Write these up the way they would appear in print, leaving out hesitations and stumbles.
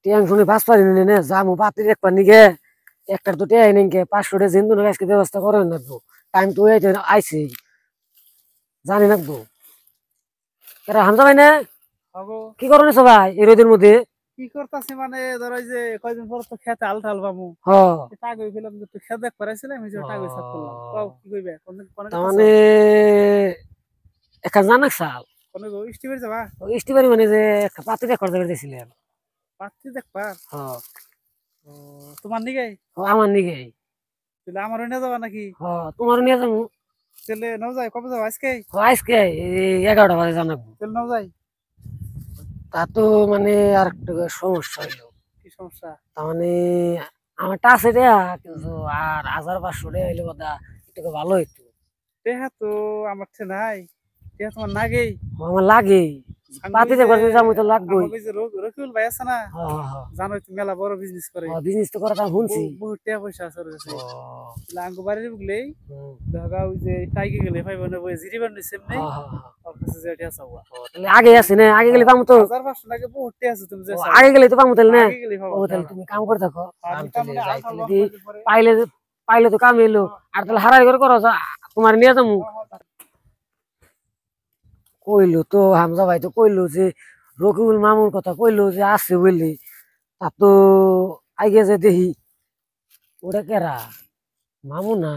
টিয়াং শুনে বাস পারি না যামু পাতির একবার নিগে একটার তো টিয়াই নিকে 500 টাকা জিন্দু আজকে ব্যবস্থা করেন লাগবো টাইম তো আইছে জানি লাগবো এরা হামজা ভাই না কি করো সবাই এই রোদের মধ্যে কি করতেছি মানে ধরো যে কয়দিন পর তো খেতে আল ঠাল পাবো টাকা হইলাম যে তুই খেতে করাইছিলাম এই যে টাকা সাফ করলাম কও কি কইবে কোন মানে একটা জানাক সাল কোন গো স্টিমার যাবা স্টিমারি মানে যে একটা পাতি রেকর্ড করে দিয়েছিলেন পাতি দেখবা হ্যাঁ ও তোমার নিগে আমার নিগে তাহলে আমারও নিয়ে যাবা নাকি হ্যাঁ তোমার নিয়ে যাবো তাহলে নাও যাই কবে যাবা আজকে আজকে 11টা বাজে জানাবো তাহলে নাও যাই তা তো মানে আর একটু সমস্যা হইলো কি সমস্যা তার মানে আমার আছে রে কিন্তু আর 1500 টাকা হইলে কথা একটু ভালো হইতো টেহা তো আমার ঠে নাই টেহা তোমার নাগেই আমার লাগে পাতিতে করতে যাবো তো লাগবে আমাকে যে রকিউল ভাই আছে না জানো তো মেলা বড় বিজনেস করে বিজনেস তো করা শুনছি বহুত টাকা পয়সা আছে ওর কাছে লাঙ্গো বাড়ির বুগলেই দেখা ওই যে টাইগে গেলে ভাই বোন ওই জিরিবান নিছে এমনি ওর কাছে যে টাকা চাওয়া তাহলে আগে আছে না আগে গেলে পামু তো 1500 টাকা বহুত টাকা আছে তুমি যে আগে গেলে তো পামু তাহলে না আগে গেলে ও তাহলে তুমি কাম করে থাকো আমি তাহলে তাহলে দি পাইলে পাইলে তো কাম এলো আর তাহলে হারাই করে করো তোমার নিয়ে যাবো কইলো তো হামজা ভাই তো কইলো যে রকিবুল মামুর কথা কইলো যে আছে বললি তা তো আগে যে দেখি ওটা কেরা মামু না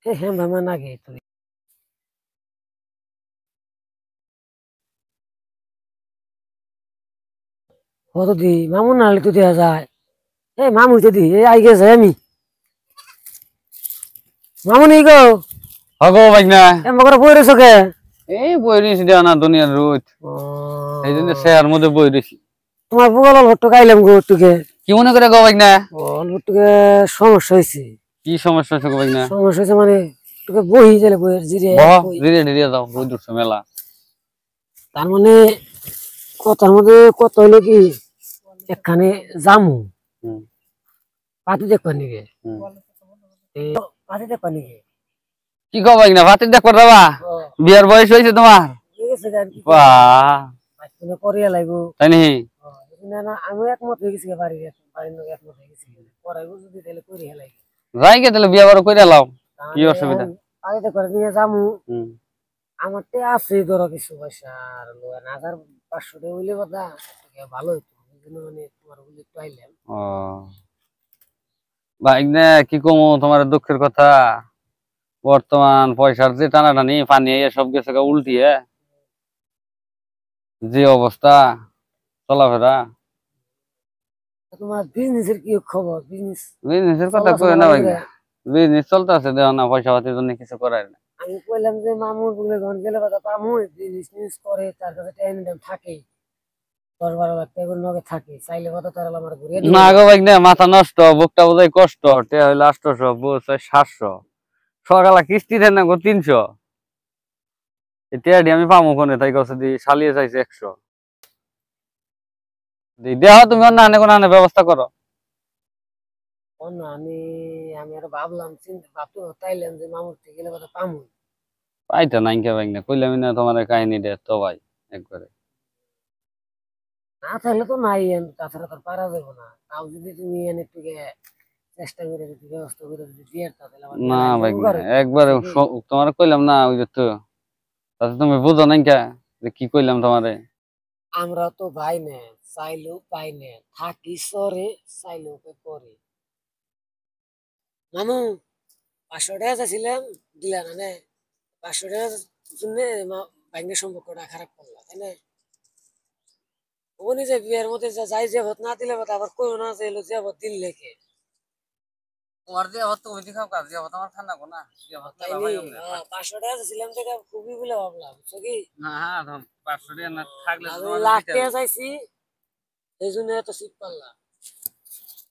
হ্যাঁ মামা নাগে তুই কত দি মামু না হলে তো দেওয়া যায় মামু তো দি এই আগে যাই আমি মামু নেই গো হগো ভাই না মগর বই রয়েছো কে এই বই রয়েছি দেওয়া না দুনিয়ার রোদ এই জন্য শেয়ার মধ্যে বই রয়েছি তোমার বুগাল ভট্ট গাইলাম গো একটুকে কি মনে করে গো ভাই না একটুকে সমস্যা হয়েছে কি সমস্যা হচ্ছে গো ভাই না সমস্যা হয়েছে মানে একটুকে বই গেলে বইয়ের জিরে জিরে যাও বই দুটো মেলা তার মানে কথার মধ্যে কত হইলো কি একখানে জামু পাতি দেখবার নিগে পাতি দেখবার নিগে কি কো ভাই না ভাতের দেখবার যাবা বিয়ার বয়স হয়েছে তোমার করিয়া লাগবো তাই নি না আমি একমত হয়ে গেছি বাড়ির লোক একমত হয়ে গেছি পড়াইবো যদি তাহলে করিয়া লাগবে যাই গে তাহলে বিয়া বড় করে লাও কি অসুবিধা পাতি দেখবার নিয়ে যামু আমার তে আছে ধরো কিছু পয়সা আর 1500 টাকা হইলে কথা ভালো হইতো মানে তোমার বলে একটু আইলাম ভাই না কি কমো তোমার দুঃখের কথা বর্তমান পয়সার যে টানাটানি পানি সব গেছে উল্টিয়ে যে অবস্থা চলাফেরা তোমার বিজনেসের কি খবর বিজনেসের কথা কই না ভাই বিজনেস চলতেছে দেও না পয়সা পাতির জন্য কিছু করার না আমি কইলাম যে মামুর বলে ঘর গেলে কথা পামু বিজনেস করে তার কাছে টাইম থাকে 10-12 লাখ টাকা নগে থাকে চাইলে কথা তার আমার ঘুরিয়ে না গো ভাই না মাথা নষ্ট বুকটা বোঝাই কষ্ট টে হইলো 800 বুঝ 700 সকালে কিস্তি দেন না গো 300 এটাই আমি পামু কোনে তাই কইছে দি শালিয়ে চাইছে 100 দি দেও তুমি অন্য আনে কোন আনে ব্যবস্থা করো না আমি আর ভাবলাম চিন্তা ভাবতে তাইলাম যে মামুর থেকে গেলে কথা পামু পাইতা নাই কে ভাই না কইলাম না তোমার কাহিনী দে তো ভাই একবারে না তাহলে তো নাই তাছাড়া তো পারা যাবে না তাও যদি তুমি একটু চেষ্টা করে যদি ব্যবস্থা করে যদি দিয়ে তাহলে না ভাই একবারে তোমার কইলাম না ওই যে তো তাতে তুমি বুঝো নাই কে যে কি কইলাম তোমারে আমরা তো ভাই না চাইলেও পাই না থাকি সরে চাইলেও পরে মামু 500 টাকা চাইছিলাম দিলা না 500 টাকার জন্য ব্যাংকের সম্পর্কটা খারাপ করলা তাই না উনি যে বিয়ের মধ্যে যাই যে ভোট না দিলে আবার কইও না যে এলো যে ভোট দিল লেখে তোমার যে ভোট তুমি দিখাও কাজ যে ভোট আমার ঠান্ডা না যে ভোট না ভাই 500 টাকা ছিলাম থেকে খুবই বলে ভাবলাম বুঝছো কি না হ্যাঁ 500 টাকা না থাকলে লাখ টাকা চাইছি এই জন্য এত শীত পারলাম